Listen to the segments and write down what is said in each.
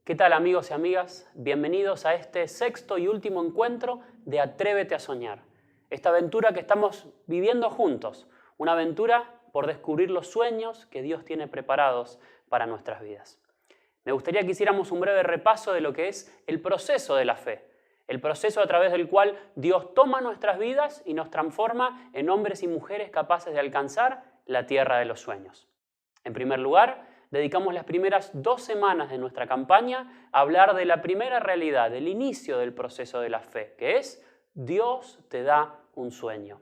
¿Qué tal, amigos y amigas? Bienvenidos a este sexto y último encuentro de Atrévete a Soñar. Esta aventura que estamos viviendo juntos, una aventura por descubrir los sueños que Dios tiene preparados para nuestras vidas. Me gustaría que hiciéramos un breve repaso de lo que es el proceso de la fe, el proceso a través del cual Dios toma nuestras vidas y nos transforma en hombres y mujeres capaces de alcanzar la tierra de los sueños. En primer lugar, dedicamos las primeras 2 semanas de nuestra campaña a hablar de la primera realidad, del inicio del proceso de la fe, que es Dios te da un sueño.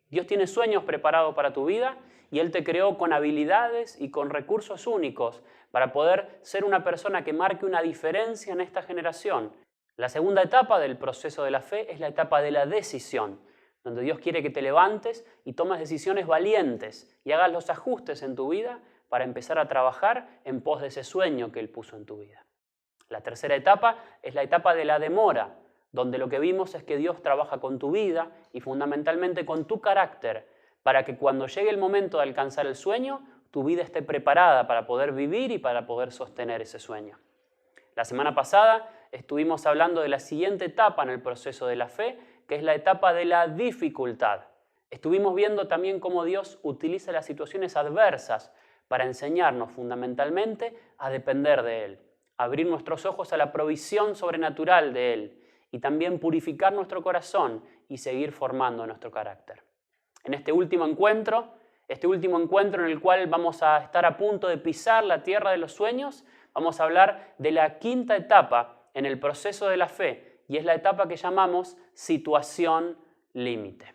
Dios tiene sueños preparados para tu vida y Él te creó con habilidades y con recursos únicos para poder ser una persona que marque una diferencia en esta generación. La segunda etapa del proceso de la fe es la etapa de la decisión, donde Dios quiere que te levantes y tomes decisiones valientes y hagas los ajustes en tu vida para empezar a trabajar en pos de ese sueño que Él puso en tu vida. La tercera etapa es la etapa de la demora, donde lo que vimos es que Dios trabaja con tu vida y fundamentalmente con tu carácter, para que cuando llegue el momento de alcanzar el sueño, tu vida esté preparada para poder vivir y para poder sostener ese sueño. La semana pasada estuvimos hablando de la siguiente etapa en el proceso de la fe, que es la etapa de la dificultad. Estuvimos viendo también cómo Dios utiliza las situaciones adversas para enseñarnos fundamentalmente a depender de Él, abrir nuestros ojos a la provisión sobrenatural de Él y también purificar nuestro corazón y seguir formando nuestro carácter. En este último encuentro en el cual vamos a estar a punto de pisar la tierra de los sueños, vamos a hablar de la quinta etapa en el proceso de la fe y es la etapa que llamamos situación límite.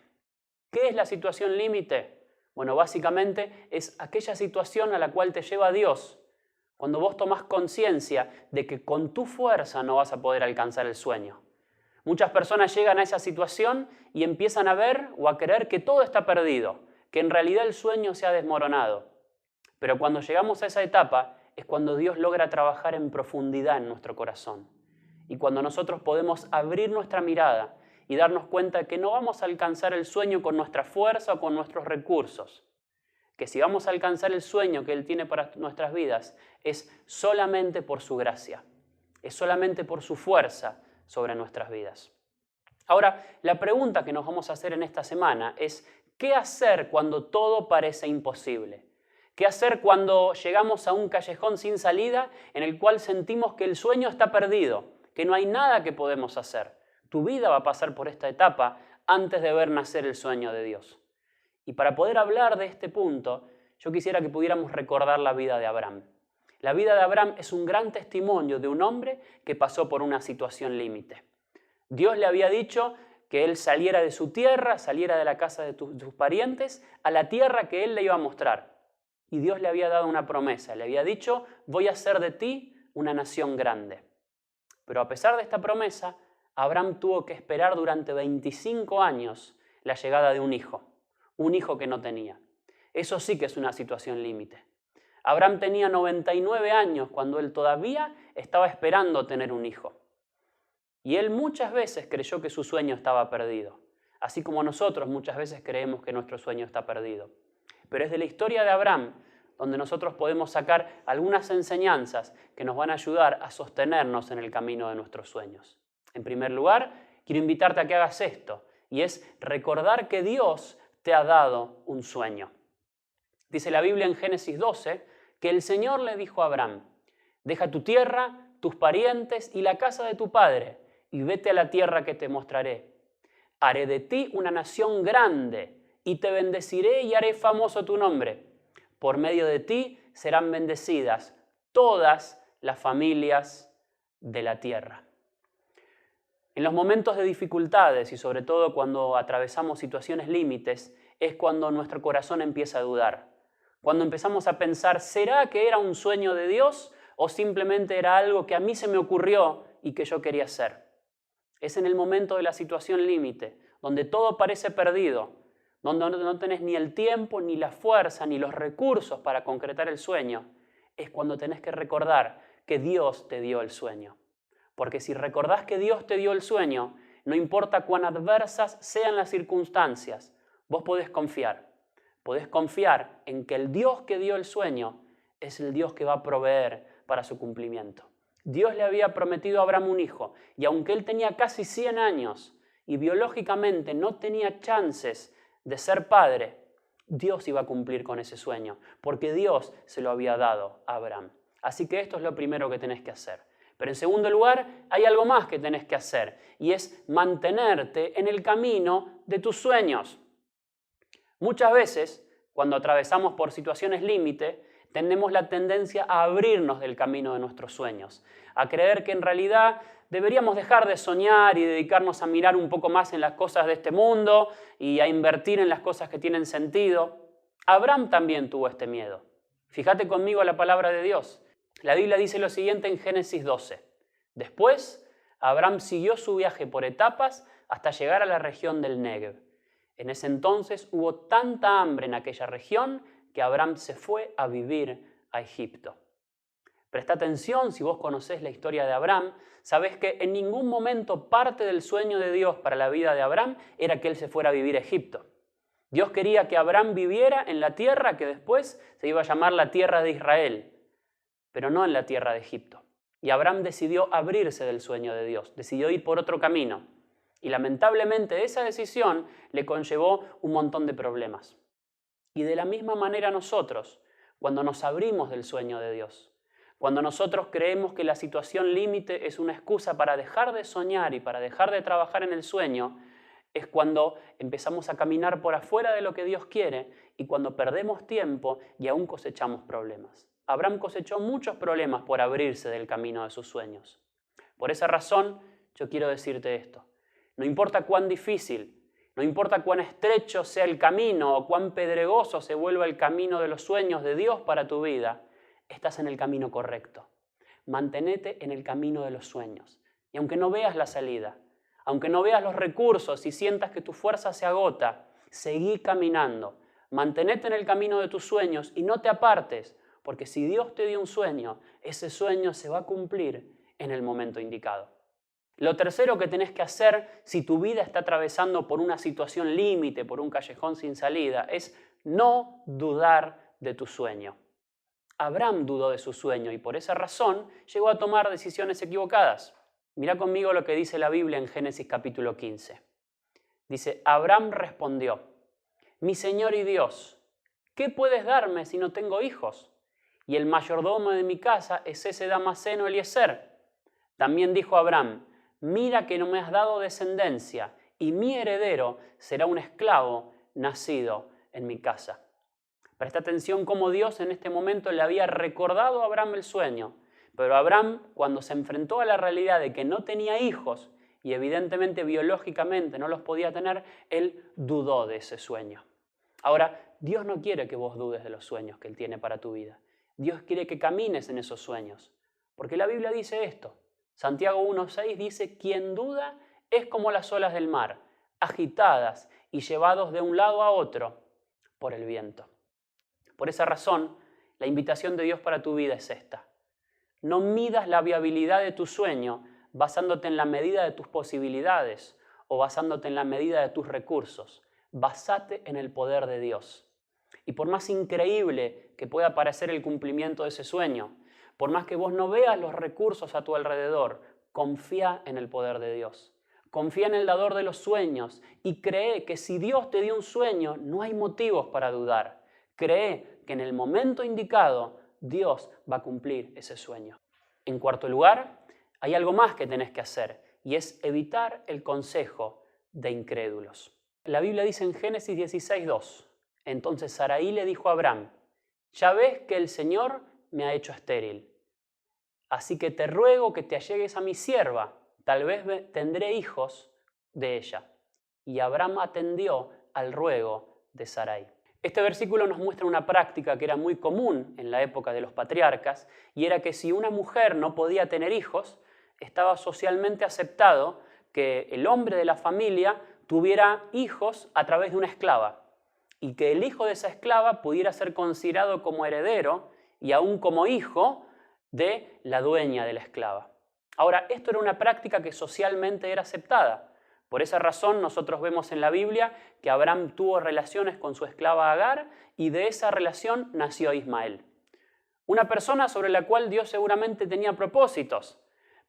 ¿Qué es la situación límite? Bueno, básicamente es aquella situación a la cual te lleva Dios, cuando vos tomás conciencia de que con tu fuerza no vas a poder alcanzar el sueño. Muchas personas llegan a esa situación y empiezan a ver o a creer que todo está perdido, que en realidad el sueño se ha desmoronado. Pero cuando llegamos a esa etapa es cuando Dios logra trabajar en profundidad en nuestro corazón. Y cuando nosotros podemos abrir nuestra mirada y darnos cuenta que no vamos a alcanzar el sueño con nuestra fuerza o con nuestros recursos. Que si vamos a alcanzar el sueño que Él tiene para nuestras vidas es solamente por su gracia, es solamente por su fuerza sobre nuestras vidas. Ahora, la pregunta que nos vamos a hacer en esta semana es ¿qué hacer cuando todo parece imposible? ¿Qué hacer cuando llegamos a un callejón sin salida en el cual sentimos que el sueño está perdido, que no hay nada que podemos hacer? Tu vida va a pasar por esta etapa antes de ver nacer el sueño de Dios. Y para poder hablar de este punto, yo quisiera que pudiéramos recordar la vida de Abraham. La vida de Abraham es un gran testimonio de un hombre que pasó por una situación límite. Dios le había dicho que él saliera de su tierra, saliera de la casa de sus parientes, a la tierra que él le iba a mostrar. Y Dios le había dado una promesa, le había dicho, voy a hacer de ti una nación grande. Pero a pesar de esta promesa, Abraham tuvo que esperar durante 25 años la llegada de un hijo que no tenía. Eso sí que es una situación límite. Abraham tenía 99 años cuando él todavía estaba esperando tener un hijo. Y él muchas veces creyó que su sueño estaba perdido, así como nosotros muchas veces creemos que nuestro sueño está perdido. Pero es de la historia de Abraham donde nosotros podemos sacar algunas enseñanzas que nos van a ayudar a sostenernos en el camino de nuestros sueños. En primer lugar, quiero invitarte a que hagas esto, y es recordar que Dios te ha dado un sueño. Dice la Biblia en Génesis 12 que el Señor le dijo a Abraham, deja tu tierra, tus parientes y la casa de tu padre, y vete a la tierra que te mostraré. Haré de ti una nación grande, y te bendeciré y haré famoso tu nombre. Por medio de ti serán bendecidas todas las familias de la tierra. En los momentos de dificultades y sobre todo cuando atravesamos situaciones límites es cuando nuestro corazón empieza a dudar. Cuando empezamos a pensar, ¿será que era un sueño de Dios o simplemente era algo que a mí se me ocurrió y que yo quería hacer? Es en el momento de la situación límite, donde todo parece perdido, donde no tenés ni el tiempo, ni la fuerza, ni los recursos para concretar el sueño, es cuando tenés que recordar que Dios te dio el sueño. Porque si recordás que Dios te dio el sueño, no importa cuán adversas sean las circunstancias, vos podés confiar. Podés confiar en que el Dios que dio el sueño es el Dios que va a proveer para su cumplimiento. Dios le había prometido a Abraham un hijo, y aunque él tenía casi 100 años y biológicamente no tenía chances de ser padre, Dios iba a cumplir con ese sueño, porque Dios se lo había dado a Abraham. Así que esto es lo primero que tenés que hacer. Pero en segundo lugar, hay algo más que tenés que hacer, y es mantenerte en el camino de tus sueños. Muchas veces, cuando atravesamos por situaciones límite, tenemos la tendencia a abrirnos del camino de nuestros sueños, a creer que en realidad deberíamos dejar de soñar y dedicarnos a mirar un poco más en las cosas de este mundo y a invertir en las cosas que tienen sentido. Abraham también tuvo este miedo. Fíjate conmigo la palabra de Dios. La Biblia dice lo siguiente en Génesis 12. Después, Abraham siguió su viaje por etapas hasta llegar a la región del Negev. En ese entonces hubo tanta hambre en aquella región que Abraham se fue a vivir a Egipto. Presta atención, si vos conocés la historia de Abraham, sabés que en ningún momento parte del sueño de Dios para la vida de Abraham era que él se fuera a vivir a Egipto. Dios quería que Abraham viviera en la tierra que después se iba a llamar la tierra de Israel, pero no en la tierra de Egipto. Y Abraham decidió abrirse del sueño de Dios, decidió ir por otro camino. Y lamentablemente esa decisión le conllevó un montón de problemas. Y de la misma manera nosotros, cuando nos abrimos del sueño de Dios, cuando nosotros creemos que la situación límite es una excusa para dejar de soñar y para dejar de trabajar en el sueño, es cuando empezamos a caminar por afuera de lo que Dios quiere y cuando perdemos tiempo y aún cosechamos problemas. Abraham cosechó muchos problemas por abrirse del camino de sus sueños. Por esa razón, yo quiero decirte esto. No importa cuán difícil, no importa cuán estrecho sea el camino o cuán pedregoso se vuelva el camino de los sueños de Dios para tu vida, estás en el camino correcto. Mantenete en el camino de los sueños. Y aunque no veas la salida, aunque no veas los recursos y sientas que tu fuerza se agota, seguí caminando. Mantenete en el camino de tus sueños y no te apartes, porque si Dios te dio un sueño, ese sueño se va a cumplir en el momento indicado. Lo tercero que tenés que hacer si tu vida está atravesando por una situación límite, por un callejón sin salida, es no dudar de tu sueño. Abraham dudó de su sueño y por esa razón llegó a tomar decisiones equivocadas. Mira conmigo lo que dice la Biblia en Génesis capítulo 15. Dice, Abraham respondió, mi Señor y Dios, ¿qué puedes darme si no tengo hijos? Y el mayordomo de mi casa es ese Damaseno Eliezer. También dijo Abraham, mira que no me has dado descendencia y mi heredero será un esclavo nacido en mi casa. Presta atención cómo Dios en este momento le había recordado a Abraham el sueño. Pero Abraham, cuando se enfrentó a la realidad de que no tenía hijos y evidentemente biológicamente no los podía tener, él dudó de ese sueño. Ahora, Dios no quiere que vos dudes de los sueños que Él tiene para tu vida. Dios quiere que camines en esos sueños. Porque la Biblia dice esto. Santiago 1:6 dice, quien duda es como las olas del mar, agitadas y llevados de un lado a otro por el viento. Por esa razón, la invitación de Dios para tu vida es esta. No midas la viabilidad de tu sueño basándote en la medida de tus posibilidades o basándote en la medida de tus recursos. Basate en el poder de Dios. Y por más increíble que pueda parecer el cumplimiento de ese sueño, por más que vos no veas los recursos a tu alrededor, confía en el poder de Dios. Confía en el dador de los sueños y cree que si Dios te dio un sueño, no hay motivos para dudar. Cree que en el momento indicado, Dios va a cumplir ese sueño. En cuarto lugar, hay algo más que tenés que hacer y es evitar el consejo de incrédulos. La Biblia dice en Génesis 16:2, entonces Sarai le dijo a Abraham, ya ves que el Señor me ha hecho estéril, así que te ruego que te allegues a mi sierva, tal vez tendré hijos de ella. Y Abraham atendió al ruego de Sarai. Este versículo nos muestra una práctica que era muy común en la época de los patriarcas, y era que si una mujer no podía tener hijos, estaba socialmente aceptado que el hombre de la familia tuviera hijos a través de una esclava, y que el hijo de esa esclava pudiera ser considerado como heredero y aún como hijo de la dueña de la esclava. Ahora, esto era una práctica que socialmente era aceptada. Por esa razón nosotros vemos en la Biblia que Abraham tuvo relaciones con su esclava Agar y de esa relación nació Ismael. Una persona sobre la cual Dios seguramente tenía propósitos,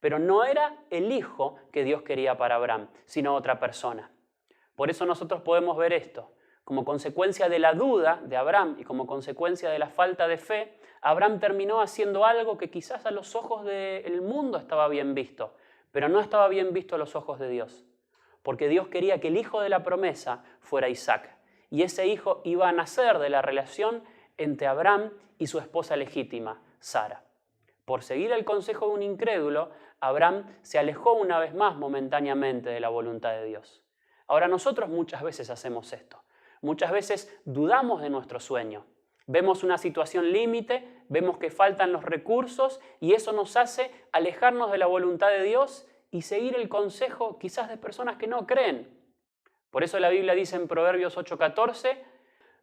pero no era el hijo que Dios quería para Abraham, sino otra persona. Por eso nosotros podemos ver esto. Como consecuencia de la duda de Abraham y como consecuencia de la falta de fe, Abraham terminó haciendo algo que quizás a los ojos del mundo estaba bien visto, pero no estaba bien visto a los ojos de Dios. Porque Dios quería que el hijo de la promesa fuera Isaac. Y ese hijo iba a nacer de la relación entre Abraham y su esposa legítima, Sara. Por seguir el consejo de un incrédulo, Abraham se alejó una vez más momentáneamente de la voluntad de Dios. Ahora nosotros muchas veces hacemos esto. Muchas veces dudamos de nuestro sueño. Vemos una situación límite, vemos que faltan los recursos y eso nos hace alejarnos de la voluntad de Dios y seguir el consejo quizás de personas que no creen. Por eso la Biblia dice en Proverbios 8:14,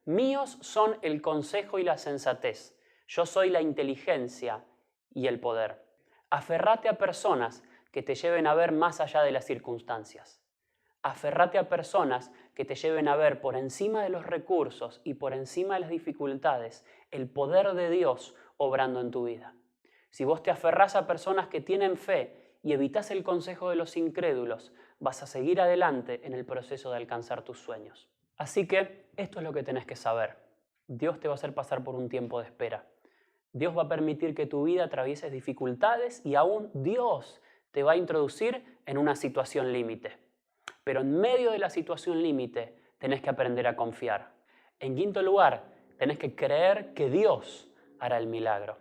míos son el consejo y la sensatez, yo soy la inteligencia y el poder. Aferrate a personas que te lleven a ver más allá de las circunstancias. Aferrate a personas que te lleven a ver por encima de los recursos y por encima de las dificultades el poder de Dios obrando en tu vida. Si vos te aferrás a personas que tienen fe y evitas el consejo de los incrédulos, vas a seguir adelante en el proceso de alcanzar tus sueños. Así que esto es lo que tenés que saber. Dios te va a hacer pasar por un tiempo de espera. Dios va a permitir que tu vida atravieses dificultades y aún Dios te va a introducir en una situación límite. Pero en medio de la situación límite tenés que aprender a confiar. En quinto lugar, tenés que creer que Dios hará el milagro.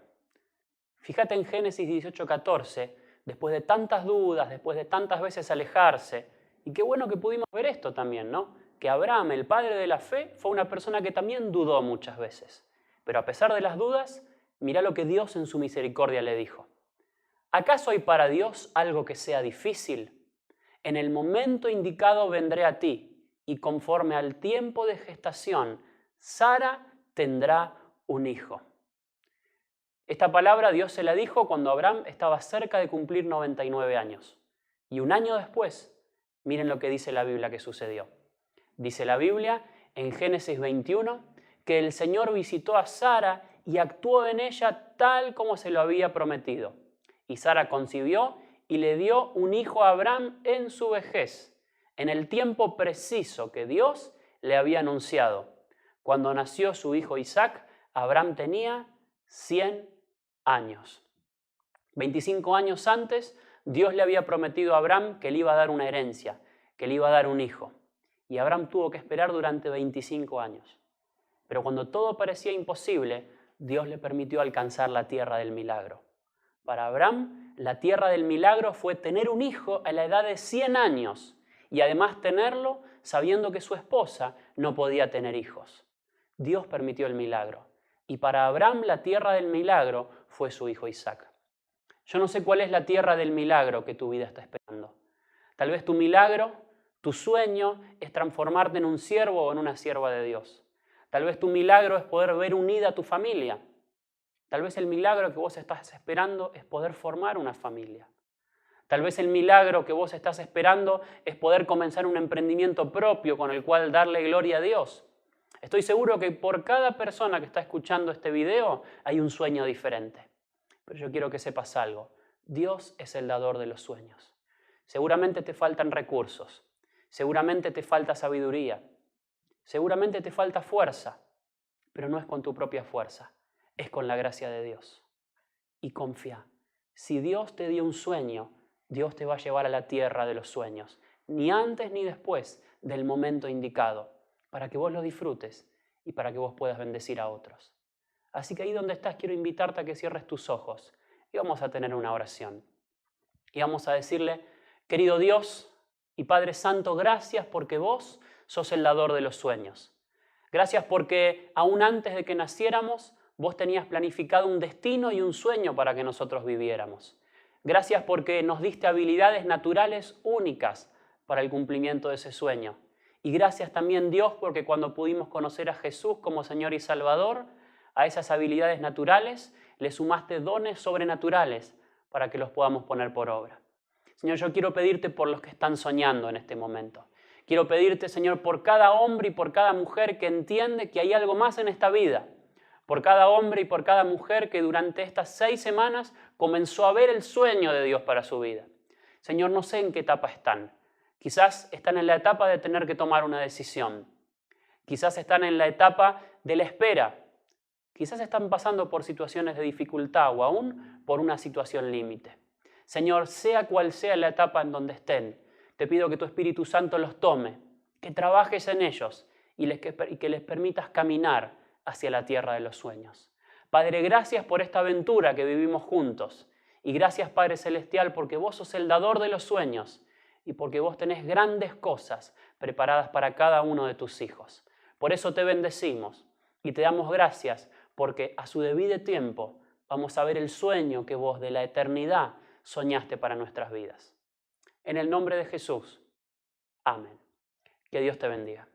Fíjate en Génesis 18:14, después de tantas dudas, después de tantas veces alejarse, y qué bueno que pudimos ver esto también, ¿no? Que Abraham, el padre de la fe, fue una persona que también dudó muchas veces. Pero a pesar de las dudas, mirá lo que Dios en su misericordia le dijo. ¿Acaso hay para Dios algo que sea difícil? En el momento indicado vendré a ti, y conforme al tiempo de gestación, Sara tendrá un hijo. Esta palabra Dios se la dijo cuando Abraham estaba cerca de cumplir 99 años. Y un año después, miren lo que dice la Biblia que sucedió. Dice la Biblia en Génesis 21 que el Señor visitó a Sara y actuó en ella tal como se lo había prometido. Y Sara concibió y le dio un hijo a Abraham en su vejez, en el tiempo preciso que Dios le había anunciado. Cuando nació su hijo Isaac, Abraham tenía 100 años. 25 años antes, Dios le había prometido a Abraham que le iba a dar una herencia, que le iba a dar un hijo. Y Abraham tuvo que esperar durante 25 años. Pero cuando todo parecía imposible, Dios le permitió alcanzar la tierra del milagro. Para Abraham, la tierra del milagro fue tener un hijo a la edad de 100 años y además tenerlo sabiendo que su esposa no podía tener hijos. Dios permitió el milagro y para Abraham la tierra del milagro fue su hijo Isaac. Yo no sé cuál es la tierra del milagro que tu vida está esperando. Tal vez tu milagro, tu sueño es transformarte en un siervo o en una sierva de Dios. Tal vez tu milagro es poder ver unida a tu familia. Tal vez el milagro que vos estás esperando es poder formar una familia. Tal vez el milagro que vos estás esperando es poder comenzar un emprendimiento propio con el cual darle gloria a Dios. Estoy seguro que por cada persona que está escuchando este video hay un sueño diferente. Pero yo quiero que sepas algo. Dios es el dador de los sueños. Seguramente te faltan recursos. Seguramente te falta sabiduría. Seguramente te falta fuerza. Pero no es con tu propia fuerza. Es con la gracia de Dios. Y confía. Si Dios te dio un sueño, Dios te va a llevar a la tierra de los sueños. Ni antes ni después del momento indicado. Para que vos lo disfrutes y para que vos puedas bendecir a otros. Así que ahí donde estás quiero invitarte a que cierres tus ojos y vamos a tener una oración. Y vamos a decirle, querido Dios y Padre Santo, gracias porque vos sos el dador de los sueños. Gracias porque aún antes de que naciéramos, vos tenías planificado un destino y un sueño para que nosotros viviéramos. Gracias porque nos diste habilidades naturales únicas para el cumplimiento de ese sueño. Y gracias también, Dios, porque cuando pudimos conocer a Jesús como Señor y Salvador, a esas habilidades naturales le sumaste dones sobrenaturales para que los podamos poner por obra. Señor, yo quiero pedirte por los que están soñando en este momento. Quiero pedirte, Señor, por cada hombre y por cada mujer que entiende que hay algo más en esta vida. por cada hombre y por cada mujer que durante estas 6 semanas comenzó a ver el sueño de Dios para su vida. Señor, no sé en qué etapa están. Quizás están en la etapa de tener que tomar una decisión. Quizás están en la etapa de la espera. Quizás están pasando por situaciones de dificultad o aún por una situación límite. Señor, sea cual sea la etapa en donde estén, te pido que tu Espíritu Santo los tome, que trabajes en ellos y que les permitas caminar hacia la tierra de los sueños. Padre, gracias por esta aventura que vivimos juntos. Y gracias, Padre Celestial, porque vos sos el dador de los sueños y porque vos tenés grandes cosas preparadas para cada uno de tus hijos. Por eso te bendecimos y te damos gracias porque a su debido tiempo vamos a ver el sueño que vos de la eternidad soñaste para nuestras vidas. En el nombre de Jesús. Amén. Que Dios te bendiga.